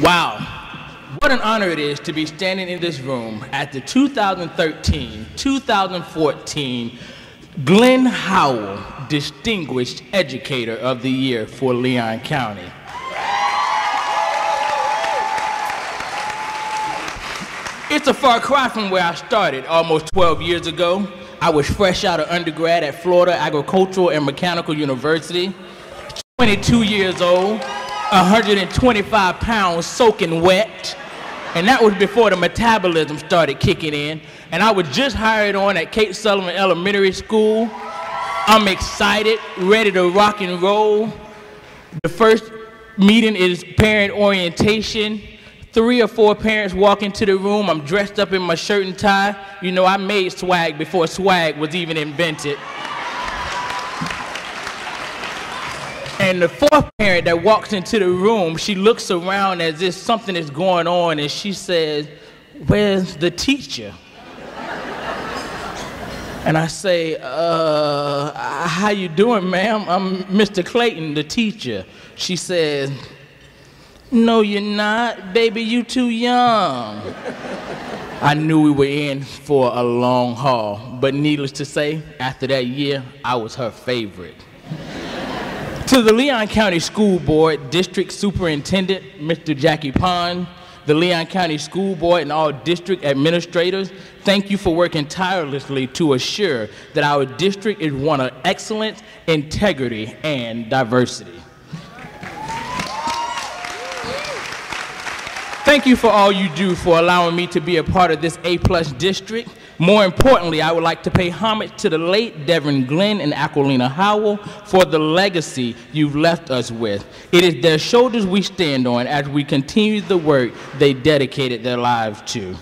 Wow, what an honor it is to be standing in this room at the 2013-2014 Glenn Howell Distinguished Educator of the Year for Leon County. It's a far cry from where I started almost 12 years ago. I was fresh out of undergrad at Florida Agricultural and Mechanical University, 22 years old, 125 pounds soaking wet, and that was before the metabolism started kicking in. And I was just hired on at Kate Sullivan Elementary School. I'm excited, ready to rock and roll. The first meeting is parent orientation. 3 or 4 parents walk into the room. I'm dressed up in my shirt and tie. You know, I made swag before swag was even invented. And the 4th parent that walks into the room, she looks around as if something is going on, and she says, "Where's the teacher?" And I say, how you doing, ma'am? I'm Mr. Clayton, the teacher. She says, "No, you're not. Baby, you too young." I knew we were in for a long haul, but needless to say, after that year, I was her favorite. To the Leon County School Board, District Superintendent, Mr. Jackie Pond, the Leon County School Board and all district administrators, thank you for working tirelessly to assure that our district is one of excellence, integrity, and diversity. Thank you for all you do for allowing me to be a part of this A+ district. More importantly, I would like to pay homage to the late Devin Glenn and Aquilina Howell for the legacy you've left us with. It is their shoulders we stand on as we continue the work they dedicated their lives to.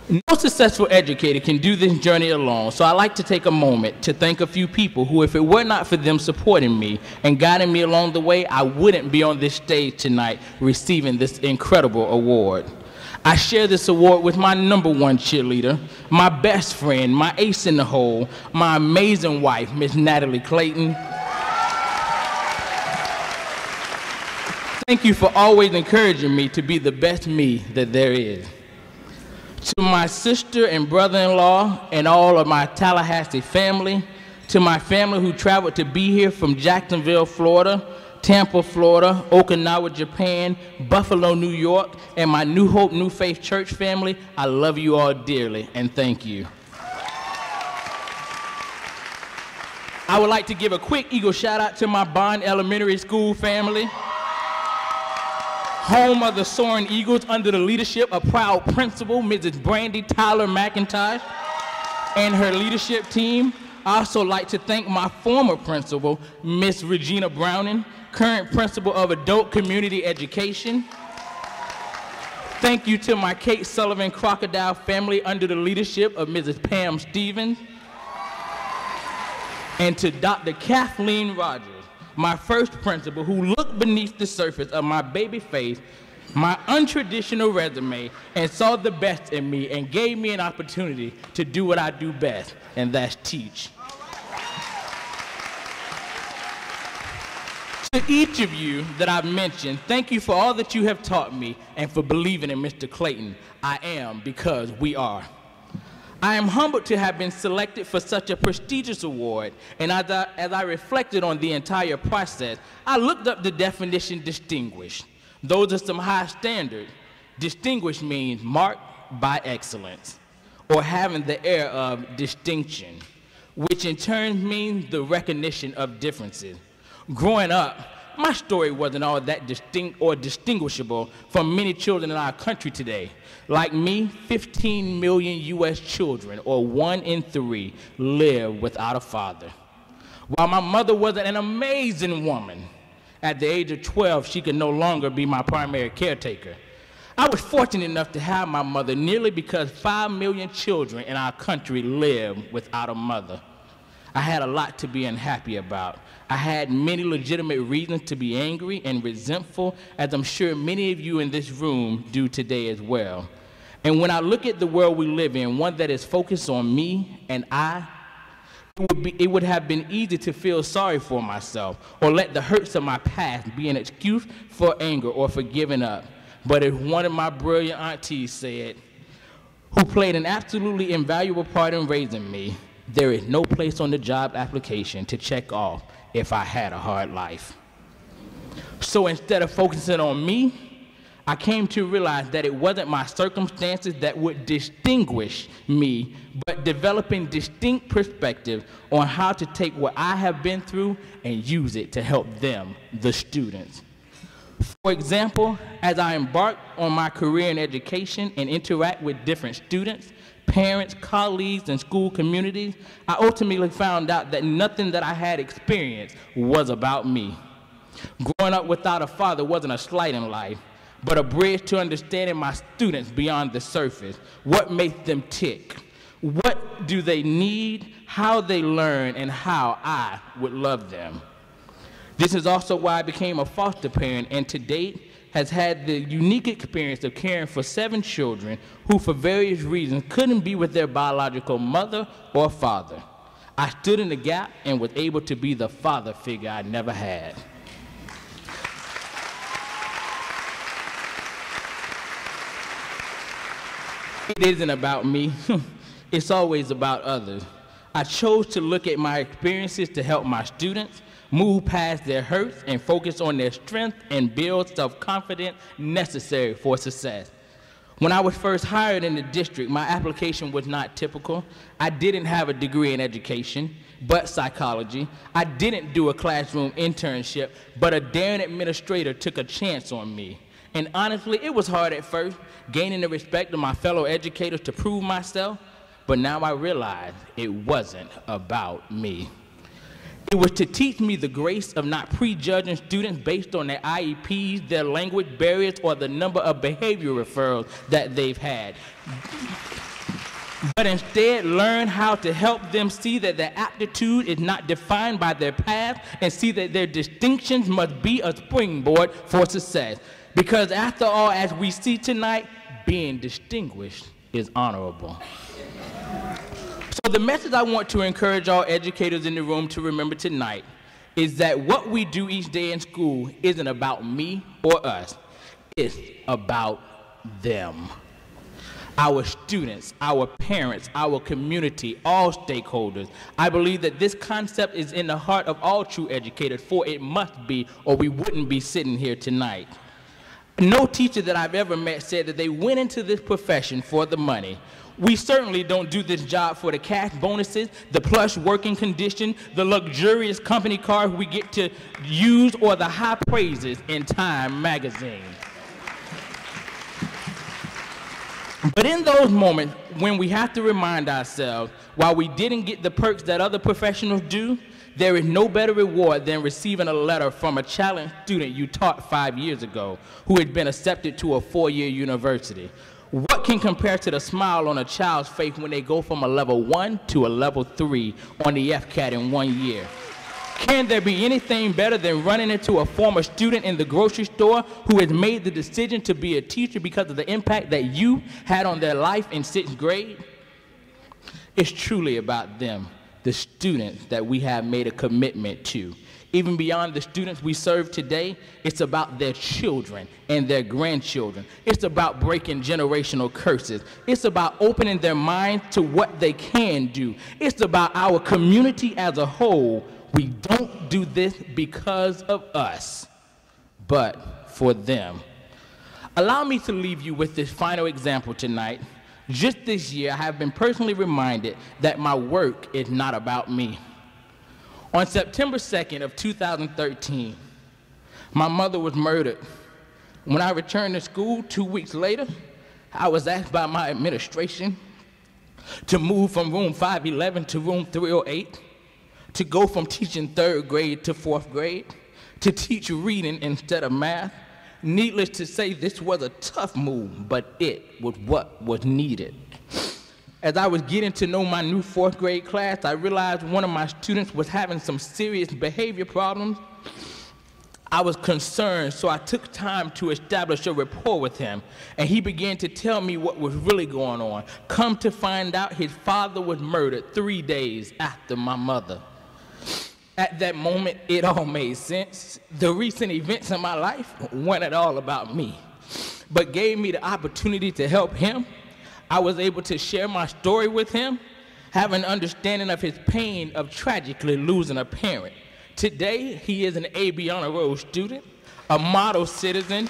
No successful educator can do this journey alone, so I'd like to take a moment to thank a few people who, if it were not for them supporting me and guiding me along the way, I wouldn't be on this stage tonight receiving this incredible award. I share this award with my #1 cheerleader, my best friend, my ace in the hole, my amazing wife, Miss Natalie Clayton. Thank you for always encouraging me to be the best me that there is. To my sister and brother-in-law and all of my Tallahassee family, to my family who traveled to be here from Jacksonville, Florida, Tampa, Florida, Okinawa, Japan, Buffalo, New York, and my New Hope, New Faith Church family, I love you all dearly, and thank you. I would like to give a quick Eagle shout out to my Bond Elementary School family, home of the Soaring Eagles under the leadership of proud principal, Mrs. Brandy Tyler McIntosh, and her leadership team. I also like to thank my former principal, Miss Regina Browning, current principal of Adult Community Education. Thank you to my Kate Sullivan Crocodile family under the leadership of Mrs. Pam Stevens. And to Dr. Kathleen Rogers, my first principal, who looked beneath the surface of my baby face, my untraditional resume, and saw the best in me and gave me an opportunity to do what I do best, and that's teach. To each of you that I've mentioned, thank you for all that you have taught me and for believing in Mr. Clayton. I am because we are. I am humbled to have been selected for such a prestigious award, and as I reflected on the entire process, I looked up the definition distinguished. Those are some high standards. Distinguished means marked by excellence, or having the air of distinction, which in turn means the recognition of differences. Growing up, my story wasn't all that distinct or distinguishable from many children in our country today. Like me, 15 million US children, or 1 in 3, live without a father. While my mother was an amazing woman, at the age of 12, she could no longer be my primary caretaker. I was fortunate enough to have my mother nearly because 5 million children in our country live without a mother. I had a lot to be unhappy about. I had many legitimate reasons to be angry and resentful, as I'm sure many of you in this room do today as well. And when I look at the world we live in, one that is focused on me and it would have been easy to feel sorry for myself or let the hurts of my past be an excuse for anger or for giving up. but as one of my brilliant aunties said, who played an absolutely invaluable part in raising me, there is no place on the job application to check off if I had a hard life. So instead of focusing on me, I came to realize that it wasn't my circumstances that would distinguish me, but developing distinct perspectives on how to take what I have been through and use it to help them, the students. For example, as I embark on my career in education and interact with different students, parents, colleagues, and school communities, I ultimately found out that nothing that I had experienced was about me. Growing up without a father wasn't a slight in life, but a bridge to understanding my students beyond the surface. What makes them tick? What do they need? How they learn, and how I would love them. This is also why I became a foster parent, and to date has had the unique experience of caring for 7 children who for various reasons couldn't be with their biological mother or father. I stood in the gap and was able to be the father figure I never had. It isn't about me. It's always about others. I chose to look at my experiences to help my students move past their hurts and focus on their strength and build self-confidence necessary for success. When I was first hired in the district, my application was not typical. I didn't have a degree in education, but psychology. I didn't do a classroom internship, but a daring administrator took a chance on me. And honestly, it was hard at first, gaining the respect of my fellow educators to prove myself, but now I realize it wasn't about me. It was to teach me the grace of not prejudging students based on their IEPs, their language barriers, or the number of behavior referrals that they've had, but instead learn how to help them see that their aptitude is not defined by their past and see that their distinctions must be a springboard for success. Because after all, as we see tonight, being distinguished is honorable. So the message I want to encourage all educators in the room to remember tonight is that what we do each day in school isn't about me or us. It's about them. Our students, our parents, our community, all stakeholders. I believe that this concept is in the heart of all true educators, for it must be, or we wouldn't be sitting here tonight. No teacher that I've ever met said that they went into this profession for the money. We certainly don't do this job for the cash bonuses, the plush working condition, the luxurious company cars we get to use, or the high praises in Time magazine. But in those moments when we have to remind ourselves, while we didn't get the perks that other professionals do, there is no better reward than receiving a letter from a challenged student you taught 5 years ago who had been accepted to a 4-year university. What can compare to the smile on a child's face when they go from a level 1 to a level 3 on the FCAT in 1 year? Can there be anything better than running into a former student in the grocery store who has made the decision to be a teacher because of the impact that you had on their life in 6th grade? It's truly about them, the students that we have made a commitment to. Even beyond the students we serve today, it's about their children and their grandchildren. It's about breaking generational curses. It's about opening their minds to what they can do. It's about our community as a whole. We don't do this because of us, but for them. Allow me to leave you with this final example tonight. Just this year, I have been personally reminded that my work is not about me. On September 2nd of 2013, my mother was murdered. When I returned to school 2 weeks later, I was asked by my administration to move from room 511 to room 308, to go from teaching 3rd grade to 4th grade, to teach reading instead of math. Needless to say, this was a tough move, but it was what was needed. As I was getting to know my new 4th grade class, I realized one of my students was having some serious behavior problems. I was concerned, so I took time to establish a rapport with him, and he began to tell me what was really going on. Come to find out, his father was murdered 3 days after my mother. At that moment, it all made sense. The recent events in my life weren't at all about me. but gave me the opportunity to help him. I was able to share my story with him, have an understanding of his pain of tragically losing a parent. Today, he is an AB Honor Roll student, a model citizen,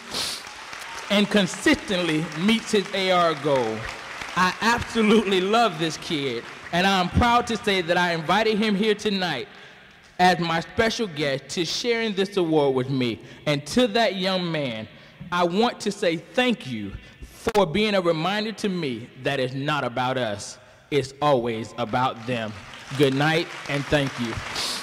and consistently meets his AR goal. I absolutely love this kid, and I'm proud to say that I invited him here tonight as my special guest to sharing this award with me. And to that young man, I want to say thank you for being a reminder to me that it's not about us, it's always about them. Good night, and thank you.